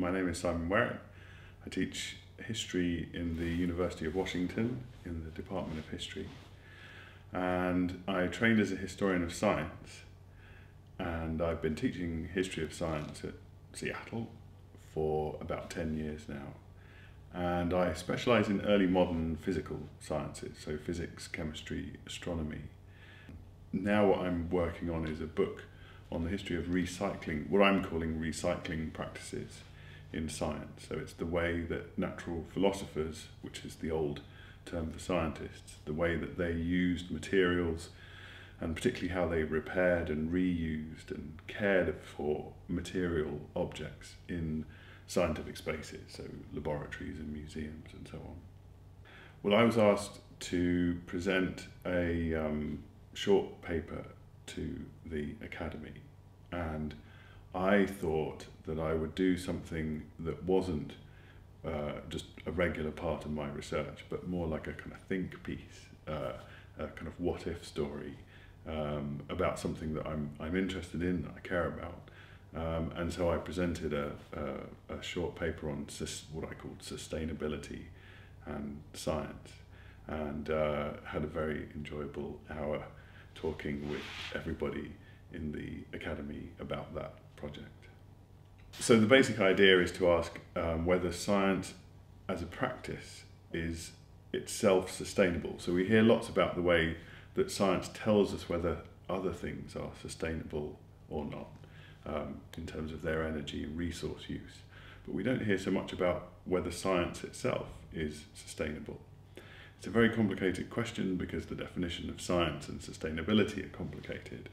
My name is Simon Werrett. I teach history in the University of Washington in the Department of History. And I trained as a historian of science, and I've been teaching history of science at Seattle for about 10 years now. And I specialise in early modern physical sciences, so physics, chemistry, astronomy. Now what I'm working on is a book on the history of recycling, what I'm calling recycling practices in science. So it's the way that natural philosophers, which is the old term for scientists, the way that they used materials, and particularly how they repaired and reused and cared for material objects in scientific spaces, so laboratories and museums and so on. Well, I was asked to present a short paper to the Academy, and I thought that I would do something that wasn't just a regular part of my research, but more like a kind of think piece, a kind of what-if story about something that I'm interested in, that I care about. And so I presented a short paper on what I called sustainability and science, and had a very enjoyable hour talking with everybody in the Academy about that project. So the basic idea is to ask whether science as a practice is itself sustainable. So we hear lots about the way that science tells us whether other things are sustainable or not, in terms of their energy and resource use. But we don't hear so much about whether science itself is sustainable. It's a very complicated question because the definition of science and sustainability are complicated.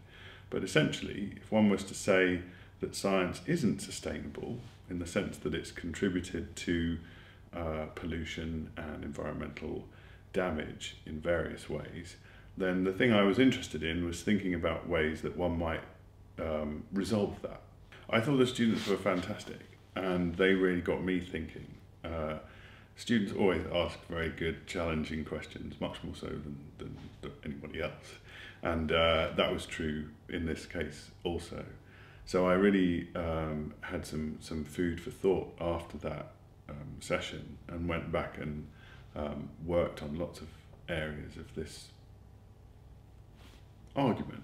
But essentially, if one was to say that science isn't sustainable in the sense that it's contributed to pollution and environmental damage in various ways, then the thing I was interested in was thinking about ways that one might resolve that. I thought the students were fantastic, and they really got me thinking. Students always ask very good, challenging questions, much more so than anybody else. And that was true in this case also. So I really had some food for thought after that session, and went back and worked on lots of areas of this argument.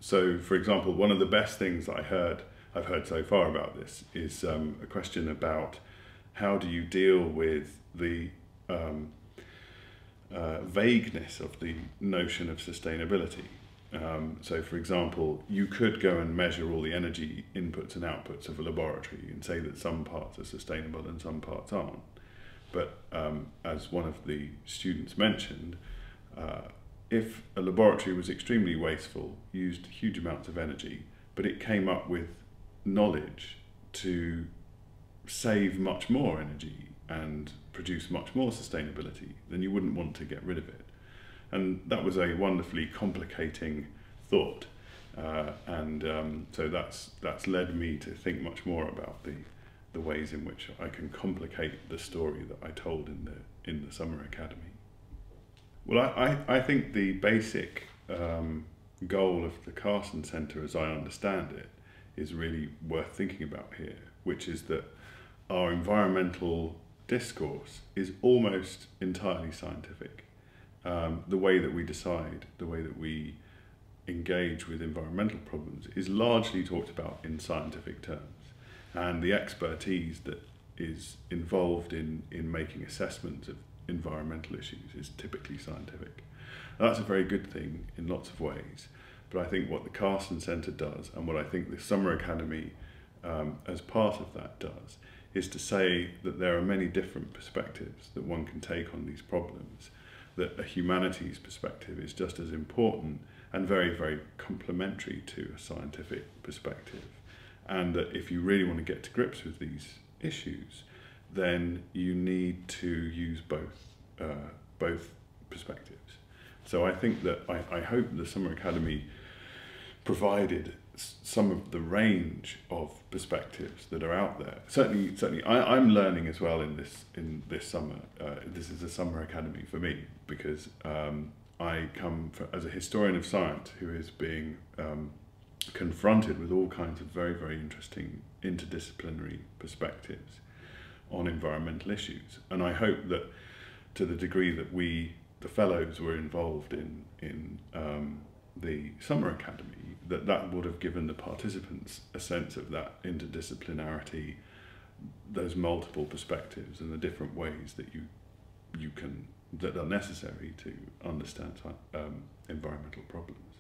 So, for example, one of the best things that I've heard so far about this is a question about how do you deal with the vagueness of the notion of sustainability. So, for example, you could go and measure all the energy inputs and outputs of a laboratory and say that some parts are sustainable and some parts aren't. But as one of the students mentioned, if a laboratory was extremely wasteful, used huge amounts of energy, but it came up with knowledge to save much more energy and produce much more sustainability, then you wouldn't want to get rid of it. And that was a wonderfully complicating thought. So that's led me to think much more about the ways in which I can complicate the story that I told in the Summer Academy. Well, I think the basic goal of the Carson Centre, as I understand it, is really worth thinking about here, which is that our environmental discourse is almost entirely scientific. The way that we decide, the way that we engage with environmental problems is largely talked about in scientific terms, and the expertise that is involved in making assessments of environmental issues is typically scientific. Now, that's a very good thing in lots of ways, but I think what the Carson Centre does, and what I think the Summer Academy as part of that does, is to say that there are many different perspectives that one can take on these problems, that a humanities perspective is just as important and very, very complementary to a scientific perspective, and that if you really want to get to grips with these issues, then you need to use both perspectives. So I think that I hope the Summer Academy provided some of the range of perspectives that are out there. Certainly, I'm learning as well in this summer. This is a Summer Academy for me because I come as a historian of science who is being confronted with all kinds of very, very interesting interdisciplinary perspectives on environmental issues. And I hope that to the degree that we, the fellows, were involved in the summer academy, that would have given the participants a sense of that interdisciplinarity, those multiple perspectives and the different ways that you can, that are necessary to understand environmental problems.